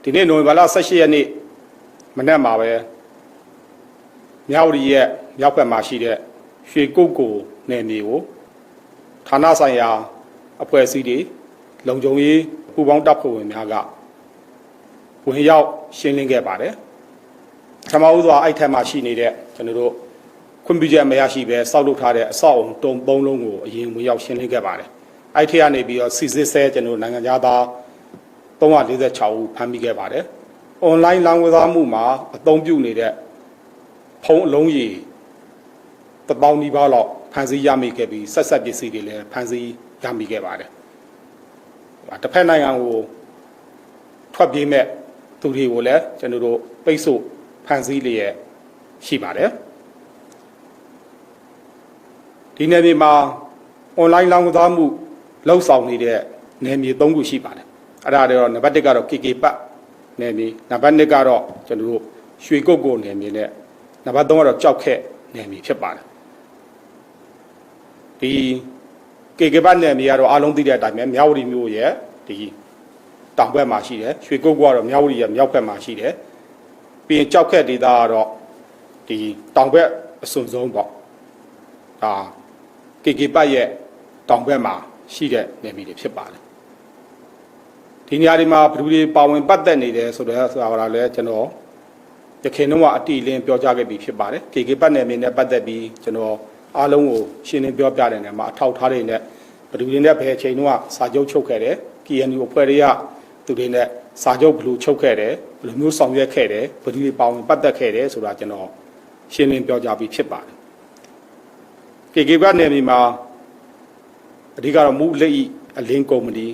ဒီနေ့နိုဝင်ဘာလ18ရက်နေ့မနက်မှာပဲမြောက်ရီရဲ့မြောက်ဘက်မှာရှိတဲ့ရွှေကုတ်ကိုနယ်မြေကိုဌာနဆိုင်ရာအဖွဲ့အစည်းတွေလုံခြုံရေးပူးပေါင်းတပ်ဖွဲ့ဝင်များကဝင်ရောက်ရှင်းလင်းခဲ့ပါတယ်ပထမဦးစွာအဲ့ထက်မှရှိနေတဲ့ကျွန်တော်တို့ခွင့်ပြုချက်မရရှိပဲစောက်လုပ်ထားတဲ့အဆောက်အုံ၃လုံးကိုအရင်ဝင်ရောက်ရှင်းလင်းခဲ့ပါတယ်အဲ့ထက်ကနေပြီးတော့စီစစ်ဆဲကျွန်တော်နိုင်ငံသား346ဦးဖမ်းမိခဲ့ပါတယ်။ online လောင်းကစားမှုမှာအသုံးပြုနေတဲ့ဖုန်းအလုံးရေ1000နီးပါးလောက်ဖမ်းဆီးရမိခဲ့ပြီးဆက်ပစ္စည်းတွေလည်းဖမ်းဆီးရမိခဲ့ပါတယ်။တစ်ဖက်နိုင်ငံကိုထွက်ပြေးမဲ့သူတွေကိုလည်းကျွန်တော်တို့ပိတ်ဆို့ဖမ်းဆီးလျက်ရှိပါတယ်။ဒီနယ်မြေမှာ online လောင်းကစားမှုလှုပ်ဆောင်နေတဲ့နယ်မြေ3ခုရှိပါတယ်။အဲ့ဒါတွေတော့နံပါတ်1ကတော့ KK ပတ်နယ်မြေနံပါတ်2ကတော့ကျွန်တော်တို့ရွှေကုတ်ကိုနယ်မြေနဲ့နံပါတ်3ကတော့ကြောက်ခက်နယ်မြေဖြစ်ပါတယ်ဒီ KK ပတ်နယ်မြေကတော့အားလုံးသိတဲ့အတိုင်းပဲမြောက်ဝတီမြို့ရဲ့ဒီတောင်ဘက်မှာရှိတယ်ရွှေကုတ်ကတော့မြောက်ဝတီရဲ့မြောက်ဘက်မှာရှိတယ်ပြီးရင်ကြောက်ခက်ဒေသကတော့ဒီတောင်ဘက်အစွန်ဆုံးပေါ့ဒါ KK ပတ်ရဲ့တောင်ဘက်မှာရှိတဲ့နယ်မြေတွေဖြစ်ပါတယ်ဒီနေရာဒီမှာဘယ်သူတွေပါဝင်ပတ်သက်နေတယ်ဆိုတော့ဆိုတာလည်းကျွန်တော်ရခိုင်နှုံးကအတီလင်းပြောကြားခဲ့ပြီးဖြစ်ပါတယ် KK ပတ်နယ်မြေနဲ့ပတ်သက်ပြီးကျွန်တော်အားလုံးကိုရှင်းလင်းပြောပြတဲ့နေရာမှာအထောက်ထားတွေနဲ့ဘယ်သူတွေနဲ့ဘယ်အချိန်တုန်းကစာချုပ်ချုပ်ခဲ့တယ် KNU အဖွဲ့တွေကသူတွေနဲ့စာချုပ်ဘယ်လိုချုပ်ခဲ့တယ်ဘယ်လိုမျိုးဆောင်ရွက်ခဲ့တယ်ဘယ်သူတွေပါဝင်ပတ်သက်ခဲ့တယ်ဆိုတာကျွန်တော်ရှင်းလင်းပြောကြားပြီးဖြစ်ပါတယ် KK ပတ်နယ်မြေမှာအဓိကတော့မူလက်ဤအလင်းကုမ္ပဏီ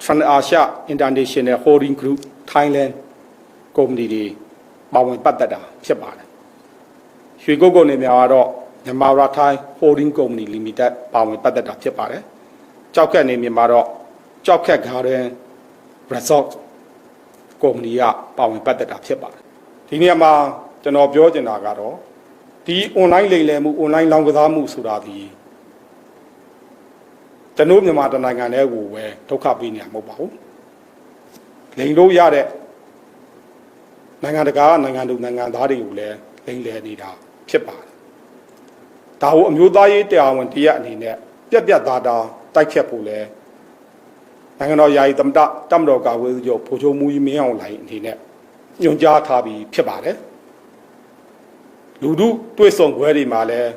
Trans-Asia International Holding Group Thailand ကုမ္ပဏီတွေပါဝင်ပတ်သက်တာဖြစ်ပါတယ်ရွှေကုတ်ကုန်းနေများကတော့မြန်မာရာထိုင်း Holding Company Limited ပါဝင်ပတ်သက်တာဖြစ်ပါတယ်ကြောက်ခက်နေမြန်မာတော့ကြောက်ခက် Garden Resort ကုမ္ပဏီကပါဝင်ပတ်သက်တာဖြစ်ပါတယ်ဒီနေရာမှာကျွန်တော်ပြောချင်တာကတော့ဒီ online လိမ်လည်မှု online လောင်းကစားမှုဆိုတာဒီကျွန်တော်မြန်မာတနိုင်ငံတည်းကိုပဲဒုက္ခပေးနေမှာမဟုတ်ပါဘူးလိမ်လို့ရတဲ့နိုင်ငံတကာနိုင်ငံသူနိုင်ငံသားတွေကိုလည်းလိမ်လည်နေတာဖြစ်ပါတယ်ဒါကိုအမျိုးသားရေးတရားဝင်တရားအနေနဲ့ပြတ်သားတိုက်ခတ်ဖို့လဲနိုင်ငံတော်ယာယီသမ္မတတပ်မတော်ကာကွယ်ရေးချုပ်ဗိုလ်ချုပ်မူကြီးမင်းအောင်လှိုင်အနေနဲ့ညွှန်ကြားထားပြီးဖြစ်ပါတယ်လူထုတွေ့ဆုံပွဲတွေမှာလည်း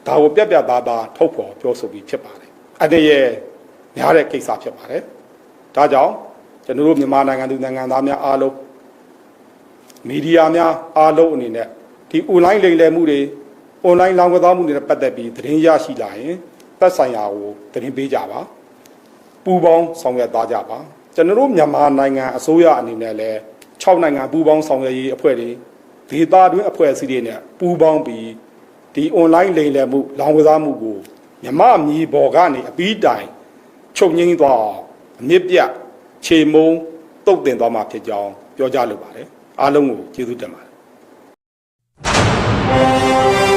ဒါကိုပြတ်သားထုတ်ဖော်ပြောဆိုပြီးဖြစ်ပါတယ်အဲ့ဒီရဲ့များတဲ့ကိစ္စဖြစ်ပါတယ်ဒါကြောင့်ကျွန်တော်တို့မြန်မာနိုင်ငံသူနိုင်ငံသားများအားလုံးမီဒီယာများအားလုံးအနေနဲ့ဒီ online လိမ်လည်မှုတွေ online လောင်းကစားမှုတွေနဲ့ပတ်သက်ပြီးသတင်းရရှိလာရင်သက်ဆိုင်ရာကိုသတင်းပေးကြပါပူးပေါင်းဆောင်ရွက်သွားကြပါကျွန်တော်တို့မြန်မာနိုင်ငံအစိုးရအနေနဲ့လည်း6နိုင်ငံပူးပေါင်းဆောင်ရွက်ရေးအဖွဲ့တွေဒေသတွင်းအဖွဲ့အစည်းတွေနဲ့ပူးပေါင်းပြီးဒီ online လိမ်လည်မှုလောင်းကစားမှုကိုမြန်မာမြေပေါ်ကနေအပြီးတိုင်ချုပ်ငိမ့်သွားအောင်အမြင့်ပြတ်ခြေမုံတုတ်တင်သွားမှာဖြစ်ကြောင်းပြောကြားလိုပါတယ်အားလုံးကိုကျေးဇူးတင်ပါတယ်